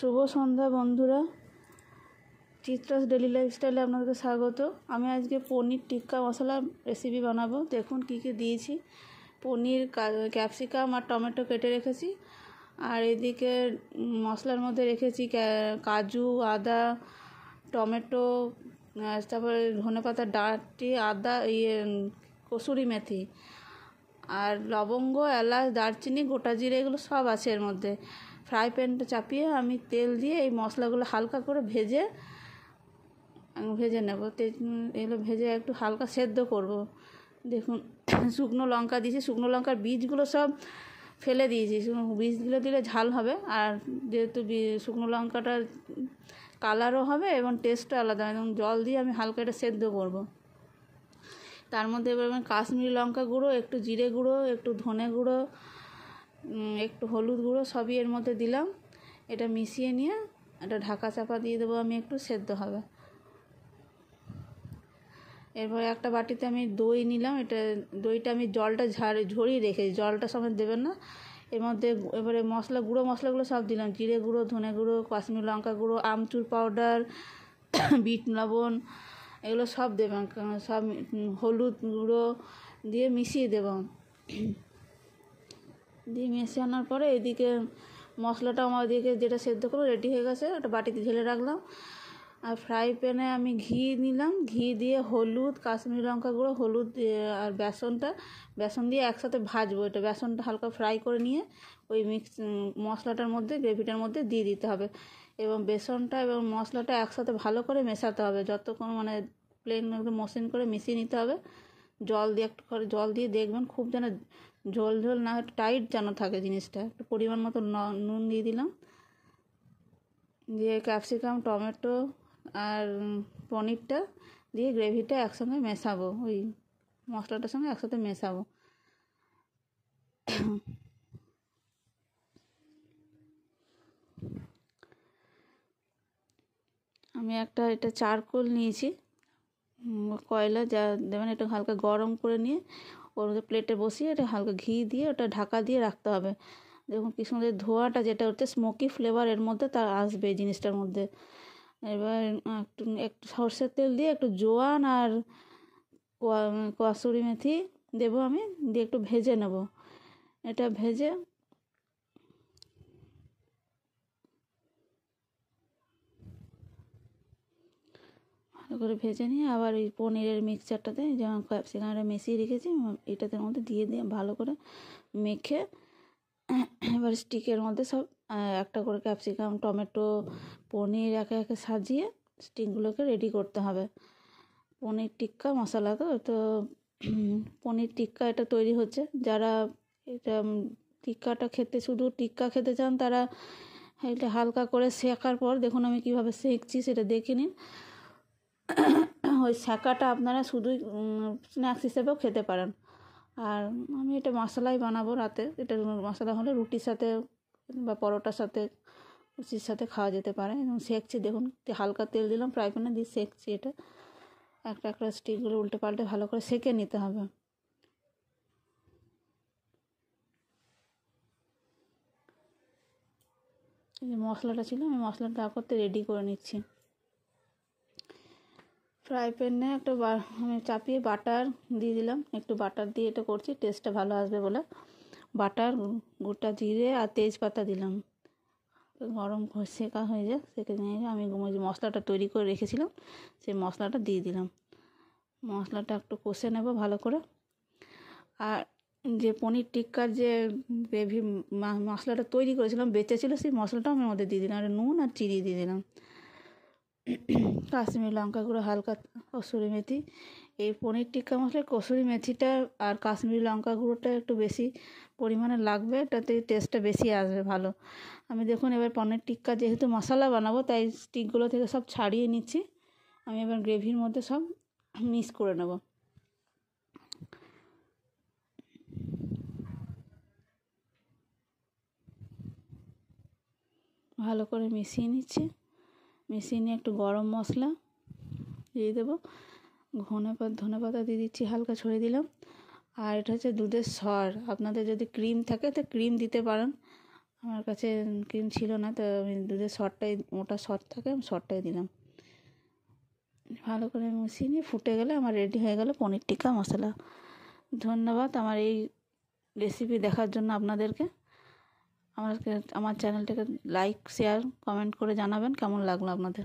শুভ সন্ধ্যা বন্ধুরা, চিত্রাস ডেলি লাইফস্টাইলে আপনাদের স্বাগত। আমি আজকে পনির টিক্কা মশলা রেসিপি বানাবো। দেখুন কী কী দিয়েছি। পনির, ক্যাপসিকাম আর টমেটো কেটে রেখেছি। আর এদিকে মশলার মধ্যে রেখেছি কাজু, আদা, টমেটো, তারপরে ধনেপাতা ডাঁটি, আদা, কসুরি মেথি আর লবঙ্গ, এলাচ, দারচিনি, গোটা জিরে, এগুলো সব আছে এর মধ্যে। ফ্রাই প্যানটা চাপিয়ে আমি তেল দিয়ে এই মশলাগুলো হালকা করে ভেজে নেব। এগুলো ভেজে একটু হালকা সেদ্ধ করব। দেখুন শুকনো লঙ্কা দিয়েছি, শুকনো লঙ্কার বীজগুলো সব ফেলে দিয়েছি। বীজগুলো দিলে ঝাল হবে, আর যেহেতু শুকনো লঙ্কাটার কালারও হবে এবং টেস্টও আলাদা। এবং জল দিয়ে আমি হালকা এটা সেদ্ধ করব। তার মধ্যে এবার আমি কাশ্মীরি লঙ্কা গুঁড়ো, একটু জিরে গুঁড়ো, একটু ধনে গুঁড়ো, একটু হলুদ গুঁড়ো সবই এর মধ্যে দিলাম। এটা মিশিয়ে নিয়ে এটা ঢাকা চাপা দিয়ে দেবো, আমি একটু সেদ্ধ হবে। এরপরে একটা বাটিতে আমি দই নিলাম। দইটা আমি জলটা ঝরিয়ে রেখেছি, জলটা সমেত দেবেন না। এর মধ্যে এবারে গুঁড়ো মশলাগুলো সব দিলাম। জিরে গুঁড়ো, ধনে গুঁড়ো, কাশ্মীরি লঙ্কা গুঁড়ো, আমচুর পাউডার, বিট লবণ, এগুলো সব দেবেন। সব হলুদ গুঁড়ো দিয়ে মিশিয়ে দেব। দিয়ে মিশিয়ে আনার পরে এদিকে মশলাটা আমার দিকে যেটা সেদ্ধ করে রেডি হয়ে গেছে, ওটা বাটিতে ঢেলে রাখলাম। আর ফ্রাই প্যানে আমি ঘি নিলাম। ঘি দিয়ে হলুদ, কাশ্মীরি লঙ্কা গুঁড়ো, হলুদ আর বেসন দিয়ে একসাথে ভাজবো। এটা বেসনটা হালকা ফ্রাই করে নিয়ে ওই মশলাটার মধ্যে, গ্রেভিটার মধ্যে দিয়ে দিতে হবে। এবং বেসনটা এবং মশলাটা একসাথে ভালো করে মেশাতে হবে। যতক্ষণ প্লেন একটু মসৃণ করে মিশিয়ে নিতে হবে। জল দিয়ে একটু করে জল দিয়ে দেখবেন, খুব যেন ঝোল ঝোল না, টাইট যেন থাকে জিনিসটা। একটু পরিমাণ মতো নুন দিয়ে দিলাম। দিয়ে ক্যাপসিকাম, টমেটো আর পনিরটা দিয়ে গ্রেভিটা একসঙ্গে মেশাবো, ওই মশলাটার সঙ্গে একসাথে মেশাবো। আমি এটা চারকোল নিয়েছি, কয়লা, যা দেবেন একটু হালকা গরম করে নিয়ে ওর মধ্যে প্লেটে বসিয়ে এটা হালকা ঘি দিয়ে ওটা ঢাকা দিয়ে রাখতে হবে। দেখুন কি সুন্দর ধোঁয়াটা, যেটা হচ্ছে স্মোকি ফ্লেভার এর মধ্যে তার আসবে এই জিনিসটার মধ্যে। এবার একটু সর্ষের তেল দিয়ে একটু জোয়ান আর কসুরি মেথি দেবো আমি, দিয়ে একটু ভেজে নেব। এটা ভেজে ভালো করে ভেজে নিয়ে আবার এই পনিরের মিক্সচারটাতে, যেমন ক্যাপসিকামটা মিশিয়ে রেখেছি, এটাতে মধ্যে দিয়ে ভালো করে মেখে এবার স্টিকের মধ্যে সব একটা করে ক্যাপসিকাম, টমেটো, পনির একে একে সাজিয়ে স্টিকগুলোকে রেডি করতে হবে। পনির টিক্কা মশলা তো পনির টিক্কা এটা তৈরি হচ্ছে। যারা এটা টিক্কাটা শুধু টিক্কা খেতে চান, তারা এটা হালকা করে সেকার পর, দেখুন আমি কীভাবে সেঁকছি সেটা দেখে নিন। ওই সেকাটা আপনারা শুধুই স্ন্যাক্স হিসেবেও খেতে পারেন। আর আমি এটা মশলাই বানাবো রাতে। এটা মশলা হলে রুটির সাথে বা পরোটার সাথে, লুচির সাথে খাওয়া যেতে পারে। এবং সেঁকছি, দেখুন হালকা তেল দিলাম ফ্রাই প্যানে, দিয়ে সেঁকছি। এটা একটা স্টিকগুলো উল্টে পাল্টে ভালো করে সেঁকে নিতে হবে। এই যে মশলাটা ছিল, আমি মশলাটা করতে রেডি করে নিচ্ছি। ফ্রাই প্যানে আমি চাপিয়ে বাটার দিয়ে দিলাম। একটু বাটার দিয়ে এটা করছি, টেস্টটা ভালো আসবে বলে। বাটার, গোটা জিরে আর তেজপাতা দিলাম। গরম সেঁকা হয়ে যায়, সেঁকে নিয়ে আমি যে মশলাটা তৈরি করে রেখেছিলাম সেই মশলাটা দিয়ে দিলাম। মশলাটা একটু কষে নেব ভালো করে। আর যে পনির টিক্কার যে গ্রেভি মশলাটা তৈরি করেছিলাম, বেঁচেছিলো, সেই মশলাটাও আমি মধ্যে দিয়ে দিলাম। আর নুন আর চিনি দিয়ে দিলাম, কাশ্মীরি লঙ্কা গুঁড়ো, হালকা কসুরি মেথি। এই পনির টিক্কা মশলায় কসুরি মেথিটা আর কাশ্মীরি লঙ্কা গুঁড়োটা একটু বেশি পরিমাণে লাগবে, এটাতে টেস্টটা বেশি আসবে ভালো। আমি দেখুন এবার পনির টিক্কা যেহেতু মশলা বানাবো, তাই স্টিকগুলো থেকে সব ছাড়িয়ে নিচ্ছি। আমি এবার গ্রেভির মধ্যে সব মিক্স করে নেব। ভালো করে মিশিয়ে নিচ্ছি। মিশিয়ে নিয়ে একটু গরম মশলা দিয়ে দেবো, ধনেপাতা দিয়ে দিচ্ছি, হালকা ছড়িয়ে দিলাম। আর এটা হচ্ছে দুধের সর। আপনাদের যদি ক্রিম থাকে তো ক্রিম দিতে পারেন। আমার কাছে ক্রিম ছিল না, তো আমি দুধের সরটাই, মোটা সর থাকে, আমি সরটাই দিলাম। ভালো করে মিশিয়ে নিয়ে ফুটে গেলে আমার রেডি হয়ে গেল পনির টিক্কা মশলা। ধন্যবাদ আমার এই রেসিপি দেখার জন্য আপনাদেরকে। আমার চ্যানেলটাকে লাইক, শেয়ার, কমেন্ট করে জানাবেন কেমন লাগলো আপনাদের।